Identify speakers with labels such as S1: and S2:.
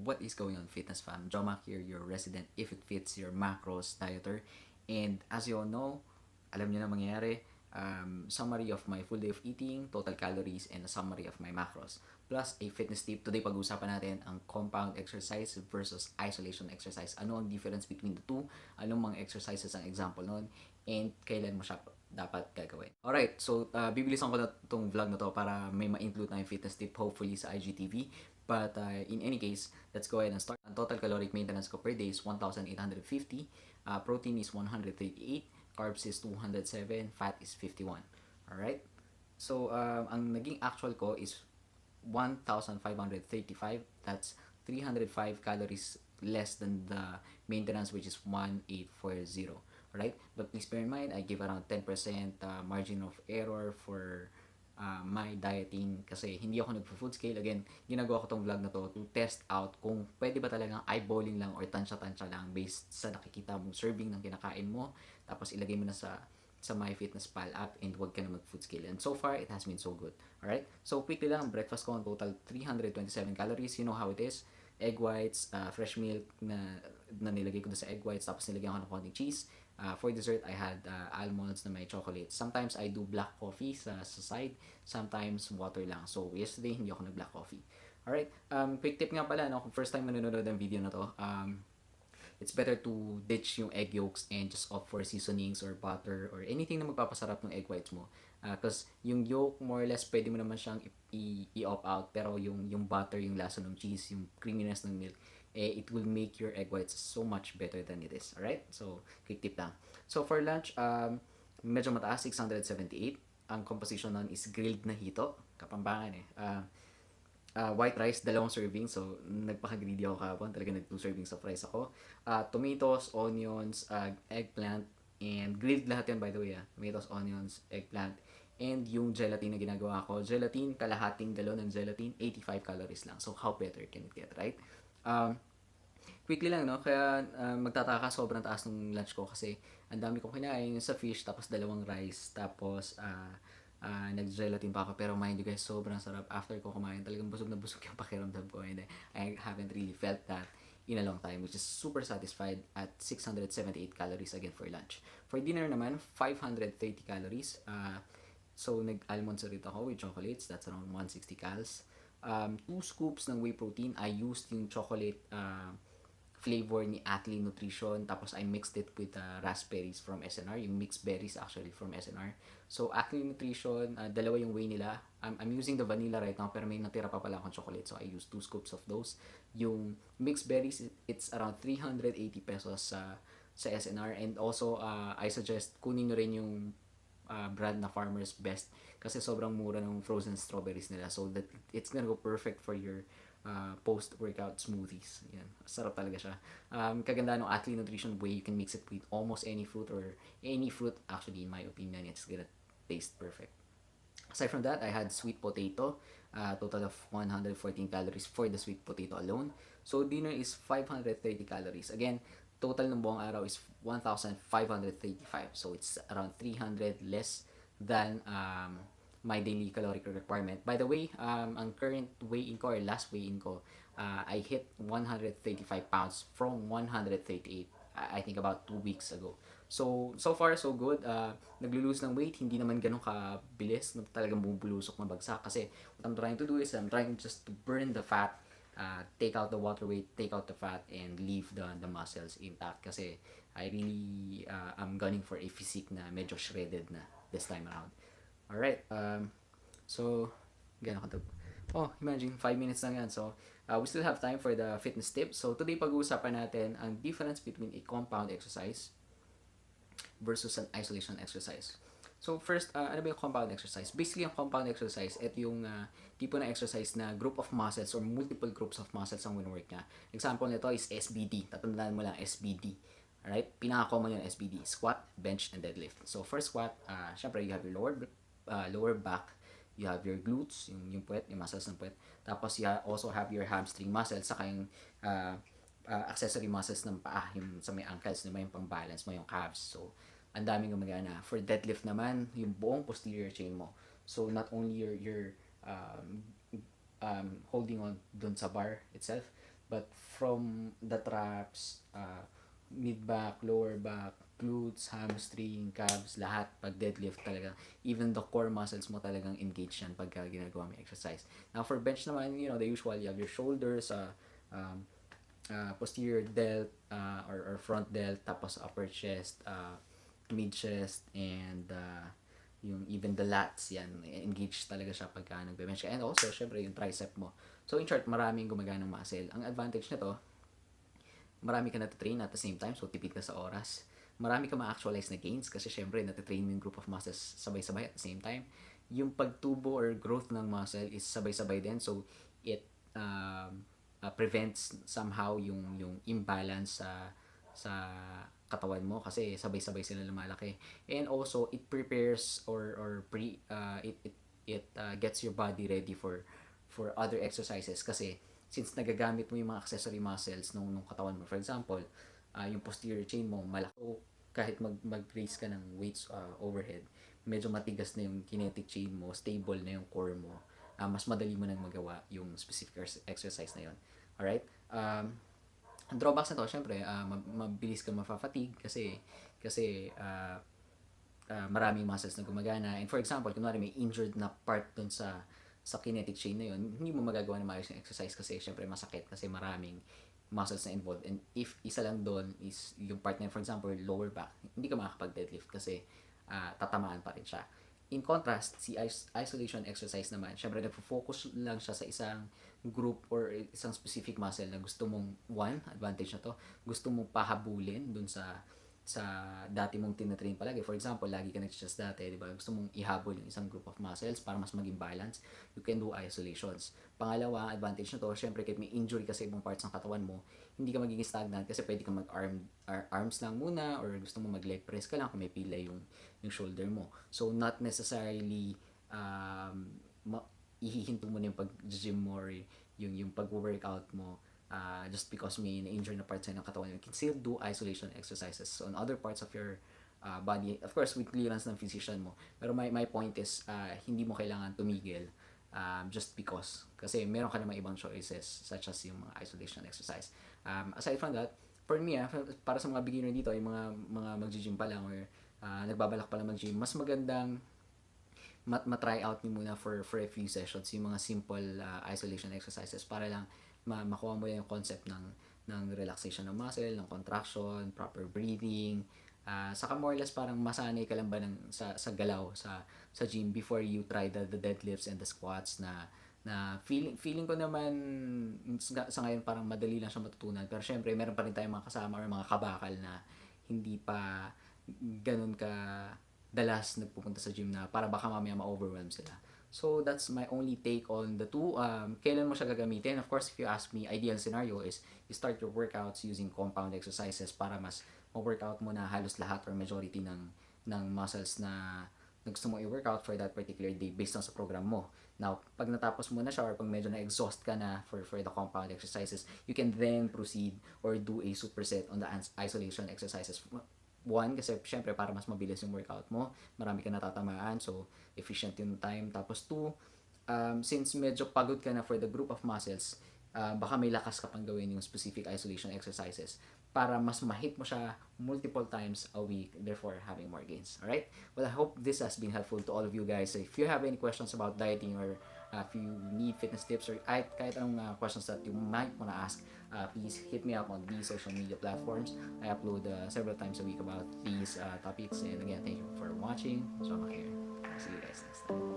S1: What is going on, fitness fam? Jomak here, your resident if it fits your macros dieter. And as you all know, alam niyo na mangyayari, summary of my full day of eating, total calories, and a summary of my macros. Plus a fitness tip. Today pag-usapan natin ang compound exercise versus isolation exercise. Ano ang difference between the two? Anong mga exercises ang example nun? And kailan mo siya dapat gagawin. Alright, so bibilisan ko na itong vlog na to para may ma-include na yung fitness tip hopefully sa IGTV. But in any case, let's go ahead and start. Ang total caloric maintenance ko per day is 1,850. Protein is 138. Carbs is 207. Fat is 51. Alright? So, ang naging actual ko is 1,535. That's 305 calories less than the maintenance, which is 1,840. Alright? But please bear in mind, I give around 10% margin of error for my dieting kasi hindi ako nagpo-food scale. Again, ginagawa ko tong vlog na to to test out kung pwede ba talagang eyeballing lang or tansya-tansya lang based sa nakikita mong serving ng kinakain mo, tapos ilagay mo na sa MyFitnessPal app and huwag ka na mag-food scale. And so far, it has been so good. Alright? So, quickly lang, ang breakfast ko on total 327 calories. You know how it is. Egg whites, fresh milk na nilagay ko sa egg whites, tapos nilagyan ko ng konting cheese. For dessert, I had almonds na may chocolate. Sometimes I do black coffee sa side, sometimes water lang. So, yesterday, hindi ako nag-black coffee. Alright, quick tip nga pala, no? Kung first time manonood ng video na to, it's better to ditch yung egg yolks and just opt for seasonings or butter or anything na magpapasarap ng egg whites mo. Because yung yolk, more or less, pwede mo naman siyang i-opt out. Pero yung butter, yung lasa ng cheese, yung creaminess ng milk, it will make your egg whites so much better than it is. Alright? So, quick tip lang. So, for lunch, medyo mataas, 678. Ang composition nun is grilled na hito. Kapampangan eh. White rice, 2 serving. So, nagpaka-greedy ako kahapon. Talaga 2 servings of rice ako. Tomatoes, onions, eggplant, and grilled lahat yan, by the way. Tomatoes, onions, eggplant, and yung gelatin na ginagawa ko. Gelatin, kalahating galon ng gelatin, 85 calories lang. So, how better can it get, right? Quickly lang, no? Kaya magtataka, sobrang taas ng lunch ko kasi ang dami kong kinain sa fish, tapos 2 rice, tapos nag-gelatin pa ako. Pero mind you guys, sobrang sarap. After ko kumain, talagang busog na busog yung pakiramdam ko. And I haven't really felt that in a long time, which is super satisfied at 678 calories again for lunch. For dinner naman, 530 calories. So, nag-almonds ulit ako with chocolates. That's around 160 calories. 2 scoops ng whey protein. I used yung chocolate flavor ni Atlee Nutrition, tapos I mixed it with raspberries from SNR, yung mixed berries actually from SNR. So Atlee Nutrition, 2 yung whey nila. I'm using the vanilla right now, pero may natira pa pala akong chocolate, so I used 2 scoops of those. Yung mixed berries, it's around 380 pesos sa SNR, and also I suggest kunin nyo rin yung brand na Farmer's Best kasi sobrang mura ng frozen strawberries nila, so that it's gonna go perfect for your post-workout smoothies. Yan. Sarap talaga siya. Kaganda ng Atlee Nutrition whey, you can mix it with almost any fruit, or any fruit actually, in my opinion, it's gonna taste perfect. Aside from that, I had sweet potato, total of 114 calories for the sweet potato alone. So dinner is 530 calories. Again, total ng buong araw is 1,535. So it's around 300 less than my daily caloric requirement. By the way, ang current weigh-in ko, or last weigh-in ko, I hit 135 pounds from 138, I think about 2 weeks ago. So far, so good. Naglo-lose ng weight, hindi naman ganun kabilis, talagang bumubulusok na bagsak. Kasi what I'm trying to do is, I'm trying just to burn the fat, take out the water weight, take out the fat, and leave the muscles intact. Kasi I really, I'm gunning for a physique na medyo shredded na this time around. Alright, so, gano'n ka oh, imagine, 5 minutes lang yan. So, we still have time for the fitness tips. So, today pag-uusapan natin ang difference between a compound exercise versus an isolation exercise. So, first, ano ba yung compound exercise? Basically, yung compound exercise, ito yung tipo na exercise na group of muscles or multiple groups of muscles ang win-work niya. Example nito is SBD. Tatandaan mo lang, SBD. Alright? Pinaka-common yung SBD. Squat, bench, and deadlift. So, for squat, syempre, you have your lower back, you have your glutes, yung puwet, yung muscles ng puwet. Tapos you also have your hamstring muscles, saka yung accessory muscles ng paa, yung sa may ankles, yung pang-balance mo, yung calves. So, ang daming gumagana. For deadlift naman, yung buong posterior chain mo. So, not only you're holding on dun sa bar itself, But from the traps, mid back, lower back, glutes, hamstring, calves, lahat pag deadlift talaga, even the core muscles mo talagang engage yan pagka ginagawa mo yung exercise. Now for bench naman, the usual, you have your shoulders, um, posterior delt, or front delt, tapos upper chest, mid chest, and yung even the lats, yan, engage talaga siya pagka nagbe-bench ka. And also, syempre, yung tricep mo. So in short, maraming gumaganang muscle. Ang advantage nito, marami ka natitrain at the same time, so tipid ka sa oras. Marami ka ma-actualize na gains kasi syempre natitrain mo yung group of muscles sabay-sabay at the same time. Yung pagtubo or growth ng muscle is sabay-sabay din, so it prevents somehow yung imbalance sa katawan mo kasi sabay-sabay sila lumalaki. And also it prepares or gets your body ready for other exercises kasi since nagagamit mo yung mga accessory muscles nung katawan mo. For example, yung posterior chain mo malaki, kahit mag-raise ka ng weights overhead, medyo matigas na yung kinetic chain mo, stable na yung core mo, mas madali mo nang magawa yung specific exercise na yon. Alright? Ang drawbacks na to, syempre, mabilis ka mafa-fatigue kasi maraming muscles na gumagana. And for example, kunwari may injured na part dun sa kinetic chain na yun, hindi mo magagawa ng maayos yung exercise kasi syempre masakit kasi maraming muscles na involved. And if isa lang doon is yung part na, for example, lower back, hindi ka makakapag-deadlift kasi tatamaan pa rin siya. In contrast, si isolation exercise naman, syempre nagfo-focus lang siya sa isang group or isang specific muscle na gusto mong, advantage na to, gusto mong pahabulin dun sa dati mong tinatrain palagi. For example, lagi ka nag-chest dati, di ba? Gusto mong ihabol yung isang group of muscles para mas maging balance. You can do isolations. Pangalawa, advantage na to, syempre kahit may injury kasi ibang parts ng katawan mo, hindi ka magiging stagnant kasi pwede kang arms lang muna or gusto mo mag-leg press ka lang kung may pilay yung shoulder mo. So, not necessarily ihihinto mo na yung pag-gym mo or yung pag-workout mo just because may na-injure na parts ng katawan. You can still do isolation exercises on other parts of your body. Of course, with clearance ng physician mo. Pero my point is, hindi mo kailangan tumigil just because. Kasi meron ka namang ibang choices such as yung mga isolation exercise. Aside from that, for me, para sa mga beginner dito, yung mga mag-gym pa lang or nagbabalak pa lang mag-gym, mas magandang matry out niyo muna for a few sessions yung mga simple isolation exercises para lang makuha mo yung concept ng relaxation ng muscle, ng contraction, proper breathing, saka more or less parang masanay ka lang ba sa galaw sa gym before you try the deadlifts and the squats na feeling ko naman sa ngayon parang madali lang siya matutunan, pero syempre meron pa rin tayong mga kasama or mga kabakal na hindi pa ganun ka dalas nagpupunta sa gym na para baka mamaya ma-overwhelm sila. So that's my only take on the two. Kailan mo siya gagamitin? Of course, if you ask me, ideal scenario is you start your workouts using compound exercises para mas ma-workout mo na halos lahat or majority ng muscles na gusto mo i-workout for that particular day based on sa program mo. Now, pag natapos mo na siya or pag medyo na-exhaust ka na for the compound exercises, you can then proceed or do a superset on the isolation exercises. One, kasi syempre para mas mabilis yung workout mo, marami ka natatamaan, so efficient yung time. Tapos two, since medyo pagod ka na for the group of muscles, baka may lakas ka pang gawin yung specific isolation exercises para mas ma-hit mo siya multiple times a week, therefore having more gains. Alright? Well, I hope this has been helpful to all of you guys. So if you have any questions about dieting or if you need fitness tips or kahit anong questions that you might want to ask, please hit me up on these social media platforms. I upload several times a week about these topics. And again, thank you for watching. So I'm here. See you guys next time.